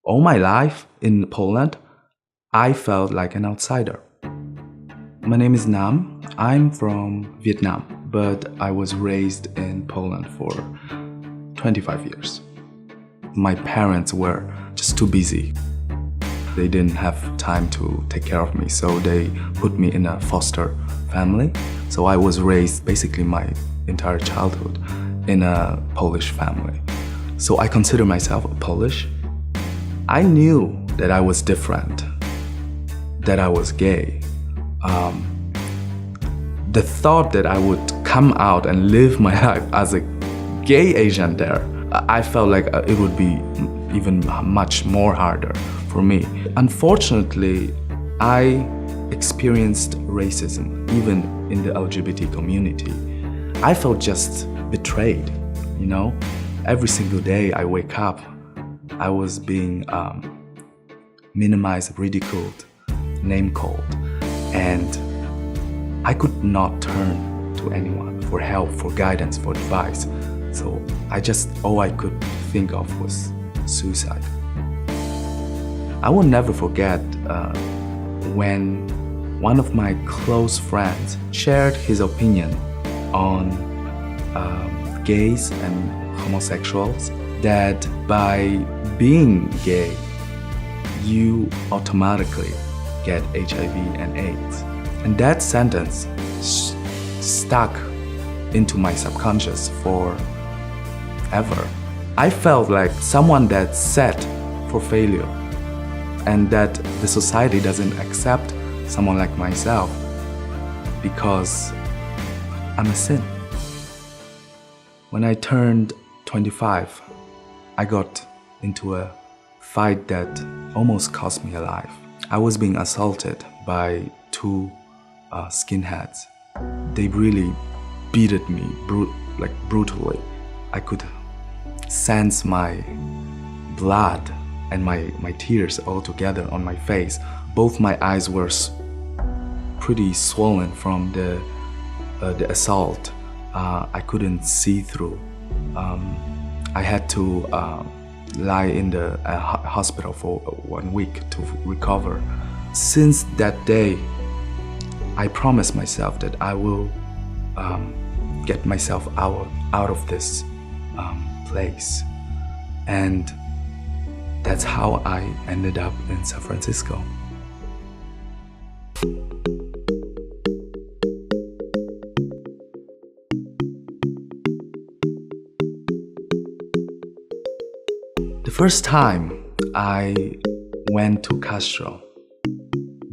All my life in Poland, I felt like an outsider. My name is Nam. I'm from Vietnam, but I was raised in Poland for 25 years. My parents were just too busy. They didn't have time to take care of me, so they put me in a foster family. So I was raised basically my entire childhood in a Polish family. So I consider myself a Polish. I knew that I was different, that I was gay. The thought that I would come out and live my life as a gay Asian there, I felt like it would be even much more harder for me. Unfortunately, I experienced racism even in the LGBT community. I felt just betrayed, you know? Every single day I wake up, I was being minimized, ridiculed, name-called, and I could not turn to anyone for help, for guidance, for advice. So all I could think of was suicide. I will never forget when one of my close friends shared his opinion on gays and homosexuals, that by being gay, you automatically get HIV and AIDS. And that sentence stuck into my subconscious forever. I felt like someone that's set for failure, and that the society doesn't accept someone like myself because I'm a sin. When I turned 25, I got into a fight that almost cost me a life. I was being assaulted by two skinheads. They really beated me brutally. I could sense my blood and my tears all together on my face. Both my eyes were pretty swollen from the assault. I couldn't see through. I had to lie in the hospital for 1 week to recover. Since that day, I promised myself that I will get myself out of this place. And that's how I ended up in San Francisco. The first time I went to Castro,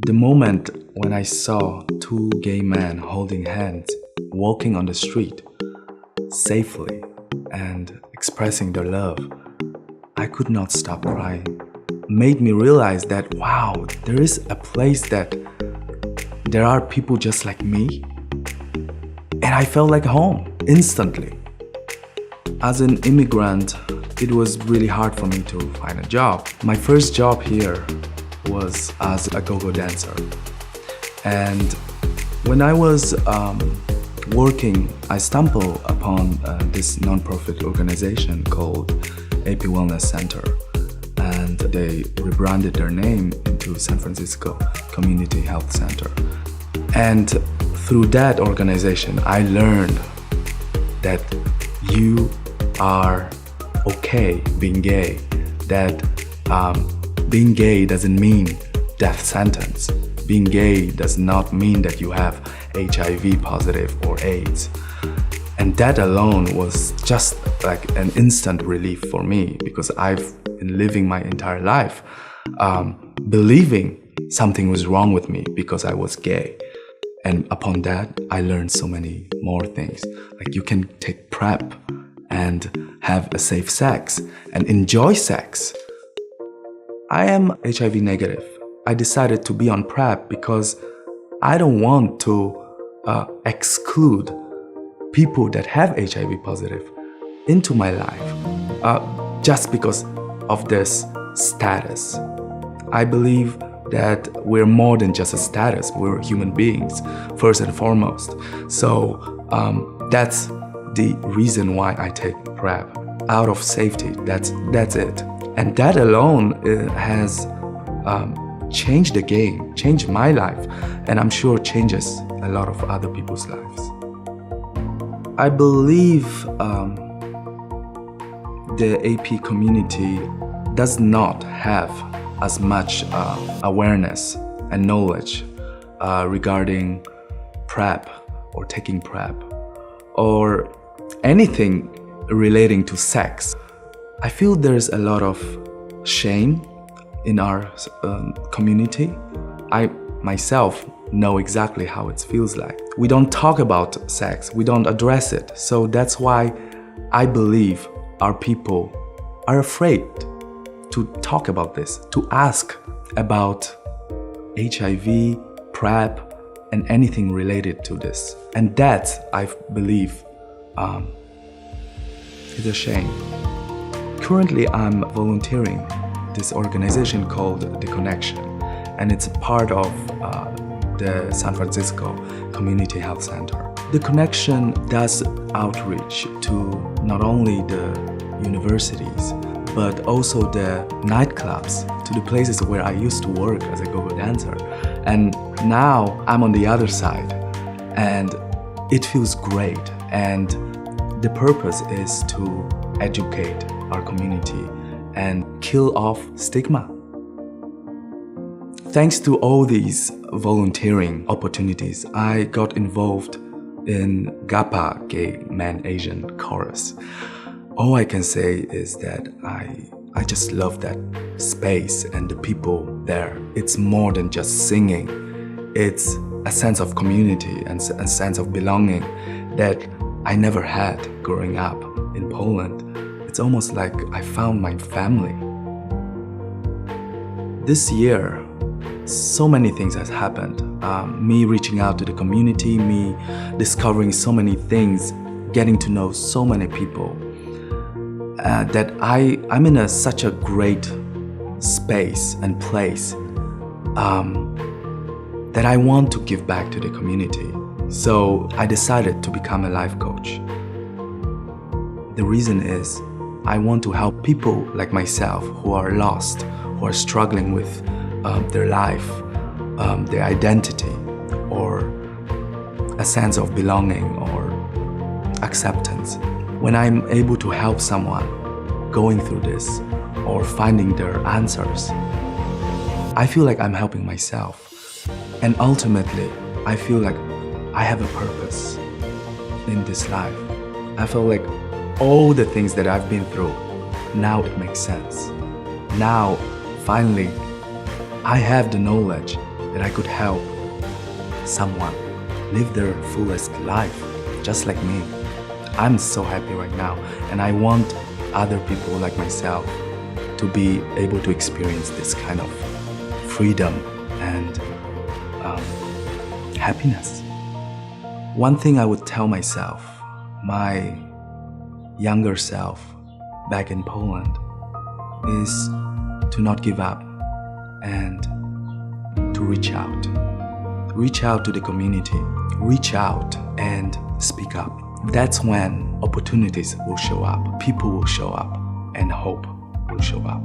the moment when I saw two gay men holding hands, walking on the street safely and expressing their love, I could not stop crying. Made me realize that, wow, there is a place that there are people just like me. And I felt like home instantly. As an immigrant, it was really hard for me to find a job. My first job here was as a go-go dancer. And when I was working, I stumbled upon this non-profit organization called AP Wellness Center. And they rebranded their name into San Francisco Community Health Center. And through that organization, I learned that you are okay being gay, that being gay doesn't mean death sentence. Being gay does not mean that you have HIV positive or AIDS. And that alone was just like an instant relief for me, because I've been living my entire life believing something was wrong with me because I was gay. And upon that, I learned so many more things. Like you can take PrEP and have a safe sex and enjoy sex. I am HIV negative. I decided to be on PrEP because I don't want to exclude people that have HIV positive into my life just because of this status. I believe that we're more than just a status, we're human beings, first and foremost. So that's the reason why I take PrEP. Out of safety, that's it. And that alone has changed the game, changed my life, and I'm sure changes a lot of other people's lives. I believe the AP community does not have as much awareness and knowledge regarding PrEP or taking PrEP or anything relating to sex. I feel there's a lot of shame in our community. I myself know exactly how it feels like. We don't talk about sex, we don't address it. So that's why I believe our people are afraid to talk about this, to ask about HIV, PrEP, and anything related to this. And that, I believe, is a shame. Currently, I'm volunteering this organization called The Connection, and it's part of the San Francisco Community Health Center. The Connection does outreach to not only the universities, but also the nightclubs, to the places where I used to work as a go-go dancer. And now I'm on the other side, and it feels great. And the purpose is to educate our community and kill off stigma. Thanks to all these volunteering opportunities, I got involved in GAPA, Gay Man Asian Chorus. All I can say is that I just love that space and the people there. It's more than just singing. It's a sense of community and a sense of belonging that I never had growing up in Poland. It's almost like I found my family. This year, so many things has happened. Me reaching out to the community, me discovering so many things, getting to know so many people, that I'm in such a great space and place that I want to give back to the community. So I decided to become a life coach. The reason is I want to help people like myself who are lost, who are struggling with their life, their identity, or a sense of belonging or acceptance. When I'm able to help someone going through this or finding their answers, I feel like I'm helping myself. And ultimately, I feel like I have a purpose in this life. I feel like all the things that I've been through, now it makes sense. Now, finally, I have the knowledge that I could help someone live their fullest life, just like me. I'm so happy right now, and I want other people like myself to be able to experience this kind of freedom and happiness. One thing I would tell myself, my younger self back in Poland, is to not give up and to reach out. Reach out to the community, reach out and speak up. That's when opportunities will show up, people will show up, and hope will show up.